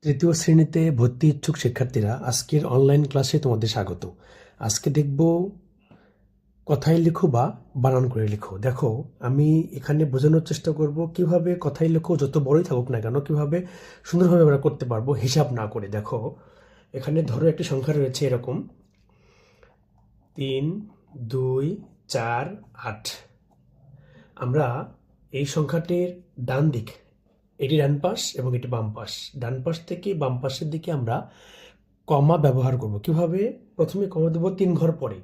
তৃতীয় শ্রেণীতে ভর্তি ইচ্ছুক শিক্ষার্থীরা, আজকের অনলাইন ক্লাসে তোমাদের স্বাগত। আজকে দেখব কথায় লিখো বা বানান করে লিখো। দেখো, আমি এখানে বোঝানোর চেষ্টা করব কিভাবে কথায় লিখো যত বড়ই থাকুক না কেন কিভাবে সুন্দরভাবে আমরা করতে পারবো হিসাব না করে। দেখো, এখানে ধরো একটি সংখ্যা রয়েছে এরকম 3, 2, 4, 8। আমরা এই সংখ্যাটির ডান দিক, এটি ডান পাশ এবং এটি বাম পাশ, ডান পাশ থেকে বাম পাশের দিকে আমরা কমা ব্যবহার করব। কিভাবে? প্রথমে কমা দেব 3 ঘর পরে।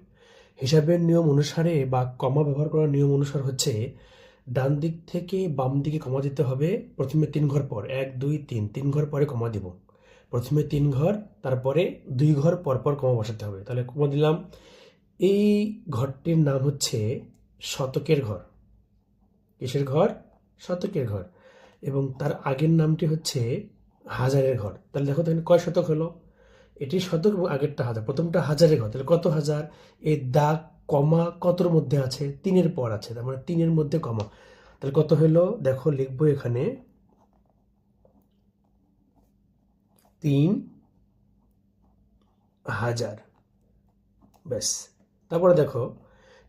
হিসাবের নিয়ম অনুসারে বা কমা ব্যবহার করার নিয়ম অনুসার হচ্ছে ডান দিক থেকে বাম দিকে কমা দিতে হবে প্রথমে 3 ঘর পর। 1, 2, 3, 3 ঘর পরে কমা দিব। প্রথমে 3 ঘর, তারপরে 2 ঘর পর পর কমা বসাতে হবে। তাহলে কমা দিলাম। এই ঘরটির নাম হচ্ছে শতকের ঘর। কিসের ঘর? শতকের ঘর। এবং তার আগের নামটি হচ্ছে হাজারের ঘর। তাহলে দেখো তো এখানে কয় শতক হলো? এটি শতক এবং আগেরটা হাজার। প্রথমটা হাজারের ঘর, তাহলে কত হাজার? এই দাগ কমা কতর মধ্যে আছে? 3-এর পর আছে, তার মানে 3-এর মধ্যে কমা। তাহলে কত হলো? দেখো, লিখবো এখানে 3000। ব্যাস। তারপরে দেখো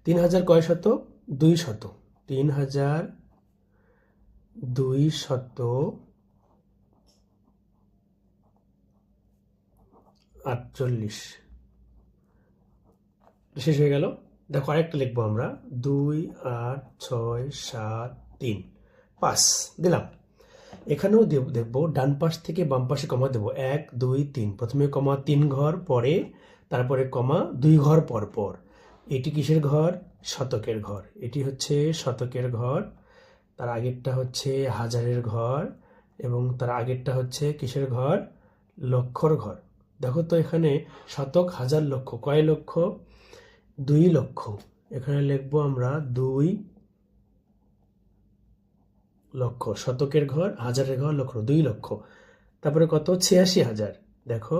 3000 কয় শতক? 2 শতক। 3000 2 48 শেষ হয়ে গেল। দেখো আরেকটা লিখবো আমরা 2 8 6 7 3 5 দিলাম। এখানেও দেখবো ডান পাশ থেকে বাম পাশে কমা দেবো 1 2 3। প্রথমে কমা 3 ঘর পরে, তারপরে কমা 2 ঘর পর পর। এটি কিসের ঘর? শতকের ঘর। এটি হচ্ছে শতকের ঘর। তার আগেরটা হচ্ছে হাজারের ঘর এবং তার আগেরটা হচ্ছে কিসের ঘর? লক্ষর ঘর। দেখো তো এখানে শতক, হাজার, লক্ষ, কয় লক্ষ? 2 লক্ষ। এখানে লিখবো আমরা 2 লক্ষ। শতকের ঘর, হাজারের ঘর, লক্ষ, 2 লক্ষ। তারপরে কত? 86,000। দেখো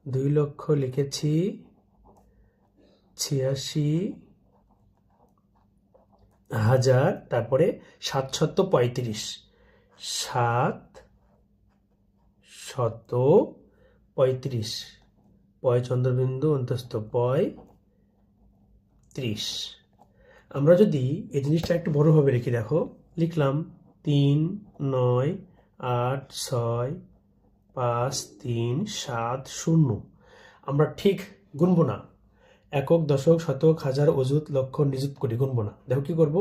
2 লক্ষ লিখেছি, 86,000, তারপরে 735। 735, পয় চন্দ্রবিন্দু অন্তস্থ পঁয়ত্রিশ। আমরা যদি এই জিনিসটা একটু বড়ভাবে লিখি, দেখো লিখলাম 3 9 8 6 5 3 7 0। আমরা ঠিক গুনবো না, একক, দশক, শতক, হাজার, অযুত, লক্ষ, নিযুত, কোটি গুনবো না। দেখো কি করব?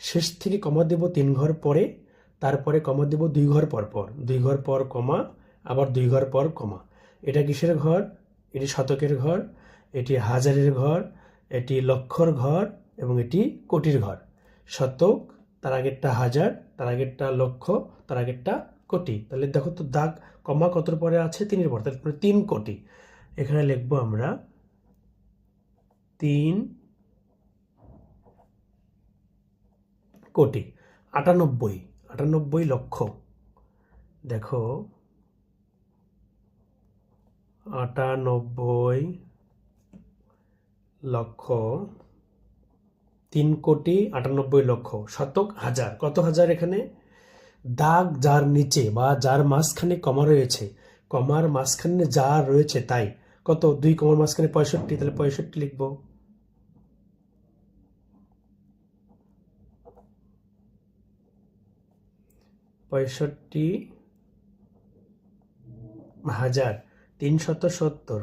শেষ থেকে কমা দেব 3 ঘর পরে, তারপরে কমা দেব 2 ঘর পর পর, 2 ঘর পর কমা, আবার 2 ঘর পর কমা। এটা কিসের ঘর? এটি শতকের ঘর, এটি হাজারের ঘর, এটি লক্ষর ঘর এবং এটি কোটির ঘর। শতক, তার আগেরটা হাজার, তার আগেরটা লক্ষ, তার আগেরটা কোটি। তাহলে দেখো তো দাগ কমা কতর পরে আছে? 3-এর পর, তাহলে 3 কোটি। এখানে লিখবো আমরা 3 কোটি। 98, 98 লক্ষ। দেখো 98 লক্ষ, 3 কোটি 98 লক্ষ। শতক, হাজার, কত হাজার? এখানে দাগ যার নিচে বা যার মাঝখানে কমা রয়েছে, কমার মাঝখানে যা রয়েছে তাই। কত? 2 কমার মাঝখানে 65, তাহলে 65 লিখবো। 65,000। 370,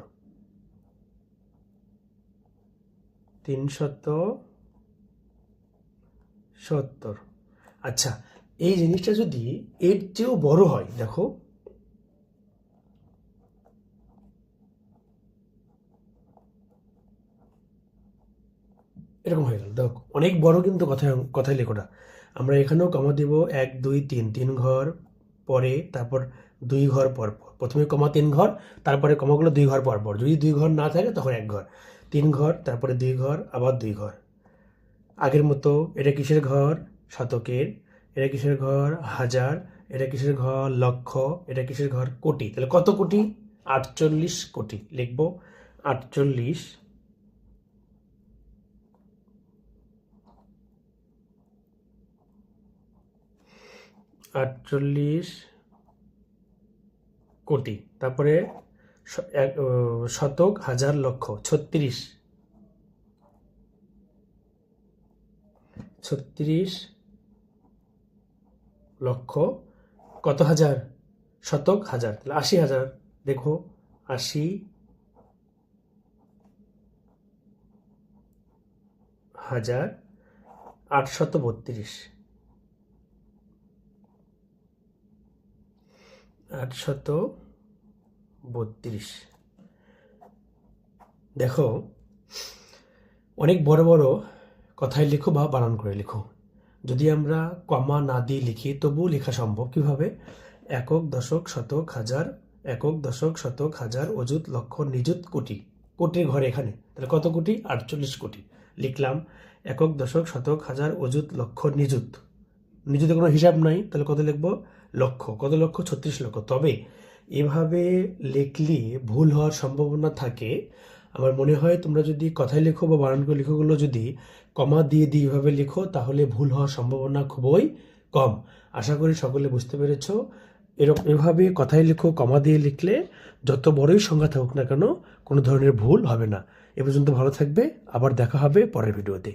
370। আচ্ছা, এই জিনিসটা যদি এর চেয়েও বড় হয়, দেখো এরকম হয়ে গেল। দেখো অনেক বড় কিন্তু কথায় লেখোটা। আমরা এখানেও কমা দিব 1 2 3, 3 ঘর পরে, তারপর 2 ঘর পর পর। প্রথমে কমা 3 ঘর, তারপরে কমাগুলো 2 ঘর পর পর। যদি 2 ঘর না থাকে তখন 1 ঘর। 3 ঘর, তারপরে 2 ঘর, আবার 2 ঘর। আগের মতো। এটা কিসের ঘর? শতকের। এটা কিসের ঘর? হাজার। এটা কিসের ঘর? লক্ষ। এটা কিসের ঘর? কোটি। তাহলে কত কোটি? 48 কোটি লিখবো। 48, 48 কোটি, তারপরে শতক, হাজার, লক্ষ, 36 লক্ষ, কত হাজার, শতক, হাজার, তাহলে 80,000। দেখো 80,832, 832। দেখো অনেক বড় বড় কথায় লিখো বা বানান করে লিখো, যদি আমরা কমা না দিয়ে লিখি তবুও লেখা সম্ভব। কিভাবে? একক, দশক, শতক, হাজার, একক, দশক, শতক, হাজার, অযুত, লক্ষ, নিযুত, কোটি। কোটির ঘরে এখানে, তাহলে কত কোটি? 48 কোটি। লিখলাম একক, দশক, শতক, হাজার, অযুত, লক্ষ, নিযুত। নিযুতে কোনো হিসাব নাই, তাহলে কত লিখবো? লক্ষ। কত লক্ষ? 36 লক্ষ। তবে এভাবে লিখলে ভুল হওয়ার সম্ভাবনা থাকে। আমার মনে হয় তোমরা যদি কথায় লেখো বা বানান করে লেখোগুলো যদি কমা দিয়ে এভাবে লেখো তাহলে ভুল হওয়ার সম্ভাবনা খুবই কম। আশা করি সকলে বুঝতে পেরেছো। এভাবে কথায় লেখো, কমা দিয়ে লিখলে যত বড়ই সংখ্যা থাকুক না কেন কোনো ধরনের ভুল হবে না। এ পর্যন্ত ভালো থাকবে, আবার দেখা হবে পরের ভিডিওতে।